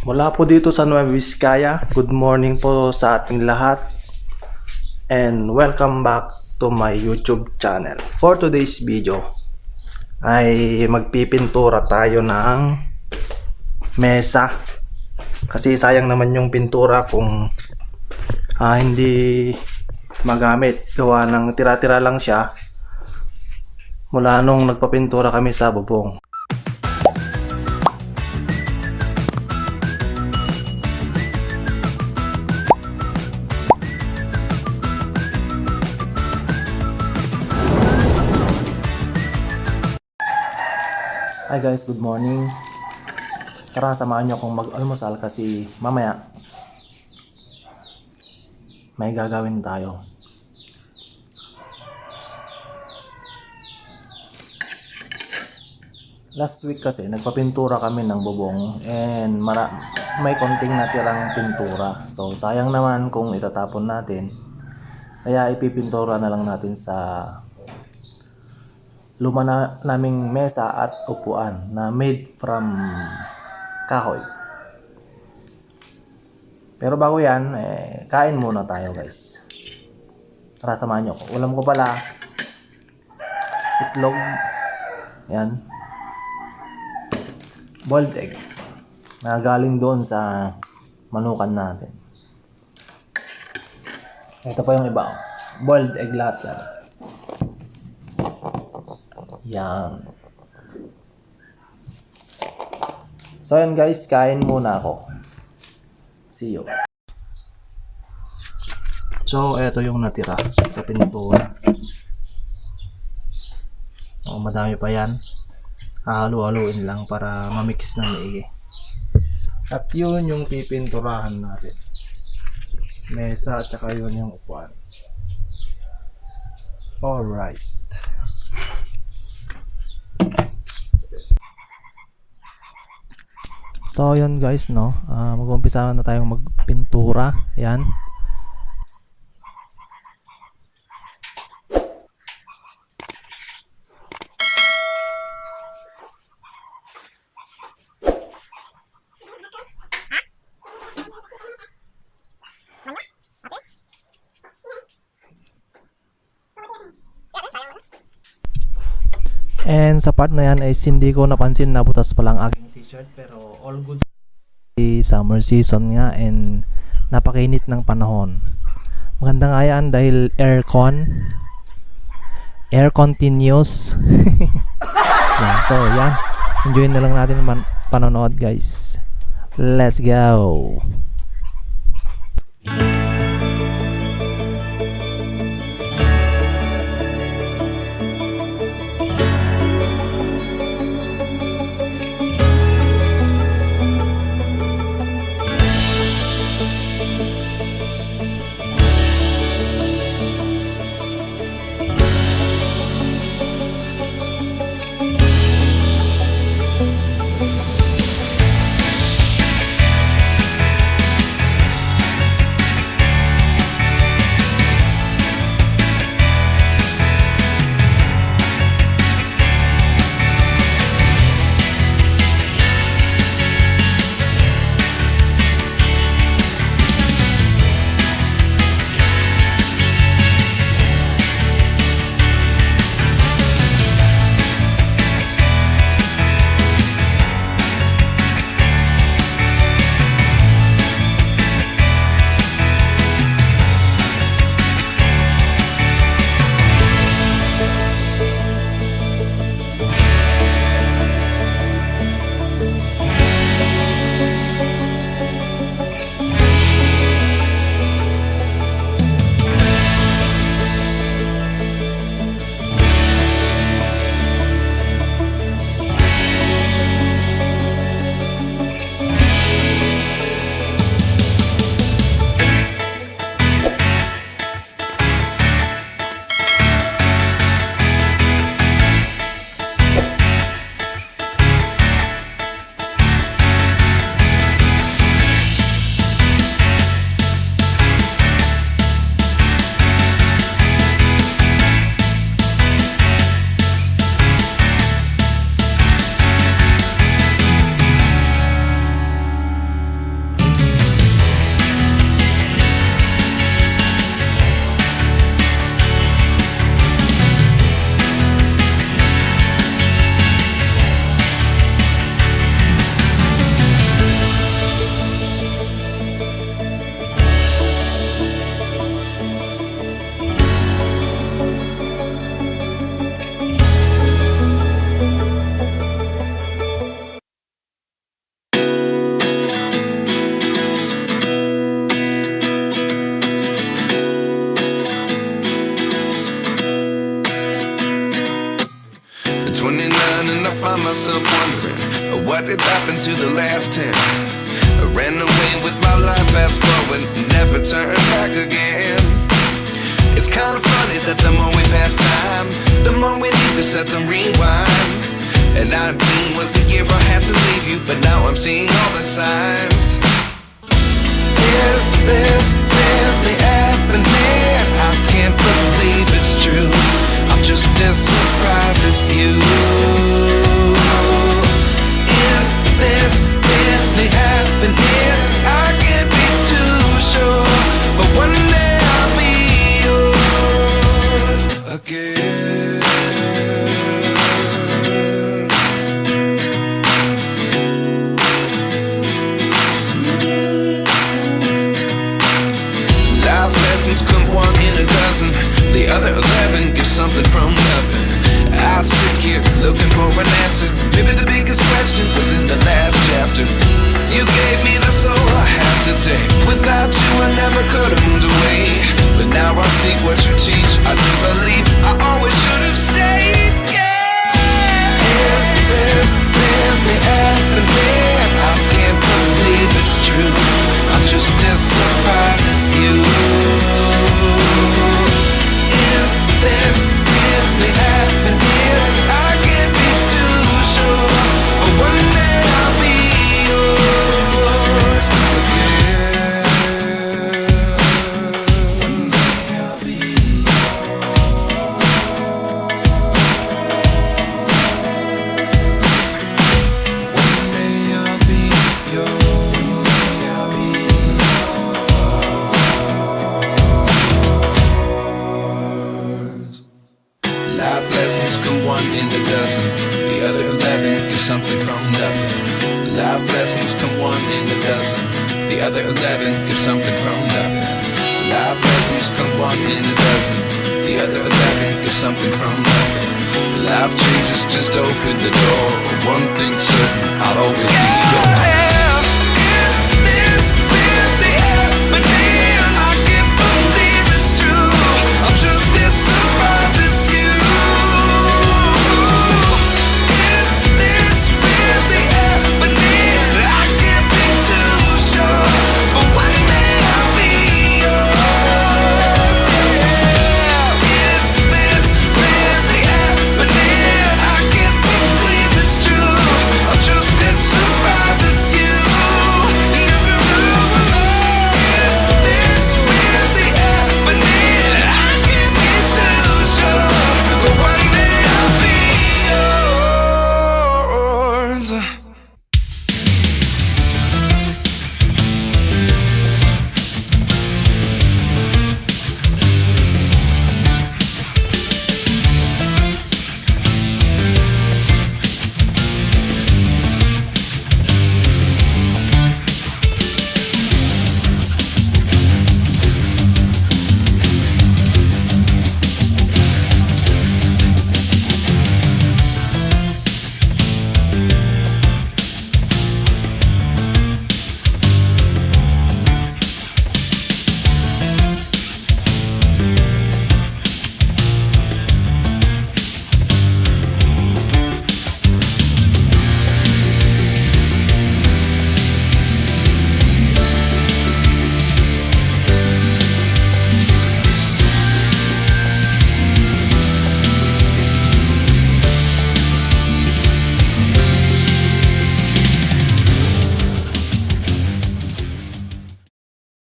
Mula po dito sa Nueva Vizcaya, good morning po sa ating lahat and welcome back to my YouTube channel. For today's video ay magpipintura tayo ng mesa kasi sayang naman yung pintura kung hindi magamit, gawa ng tira-tira lang siya mula nung nagpapintura kami sa bubong. Hi guys, good morning. Tara, samahan nyo akong mag-almusal kasi mamaya may gagawin tayo. Last week kasi nagpapintura kami ng bubong and may konting natirang pintura. So sayang naman kung itatapon natin. Kaya ipipintura na lang natin sa luma naming mesa at upuan na made from kahoy. Pero bago yan, kain muna tayo guys. Tara, samahan nyo ako. Ulam ko pala itlog. Yan. Boiled egg. Na galing doon sa manukan natin. Ito pa yung iba. Boiled egg lahat yan. Yan. So yan guys, kain muna ako. See you. So eto yung natira sa pintura. Madami pa yan. Halo-haloin lang para mamix na maigi. At yun yung pipinturahan natin. Mesa at saka yun yung upuan. Alright. So yun guys, no, mag-umpisa na tayong magpintura. Yan. And sa part na yan ay hindi ko napansin na butas pa lang aking t-shirt, pero all good. Summer season nga and napakainit ng panahon. Maganda nga yan dahil air continuous. Yeah, so yan, enjoy na lang natin panonood guys. Let's go. I ran away with my life, fast forward, never turn back again. It's kind of funny that the more we pass time, the more we need to set the rewind. And 19 was the year I had to leave you, but now I'm seeing all the signs. Is this really happening? I can't believe it's true. I'm just as surprised as you. Is this really happening? I can't be too sure, but one day I'll be yours again. Life lessons come one in a dozen. The other 11 give something from nothing. I sit here looking for an answer. Maybe the biggest question was in the last chapter. You gave me the soul I have today. Without you I never could have moved away. But now I see what you teach. I do believe I always should have stayed. Yeah. Is this really happening? I can't believe it's true. I'm just as surprised as you. Is this really happening? I can't be too sure, but one day I'll be yours again. One day I'll be yours. One day I'll be yours. I'll be yours. Life lessons come one in a dozen. The other 11 give something from nothing. Life lessons come one in a dozen. The other 11 give something from nothing. Life lessons come one in a dozen. The other 11 give something from nothing. Life changes just open the door. One thing's certain, I'll always be yours.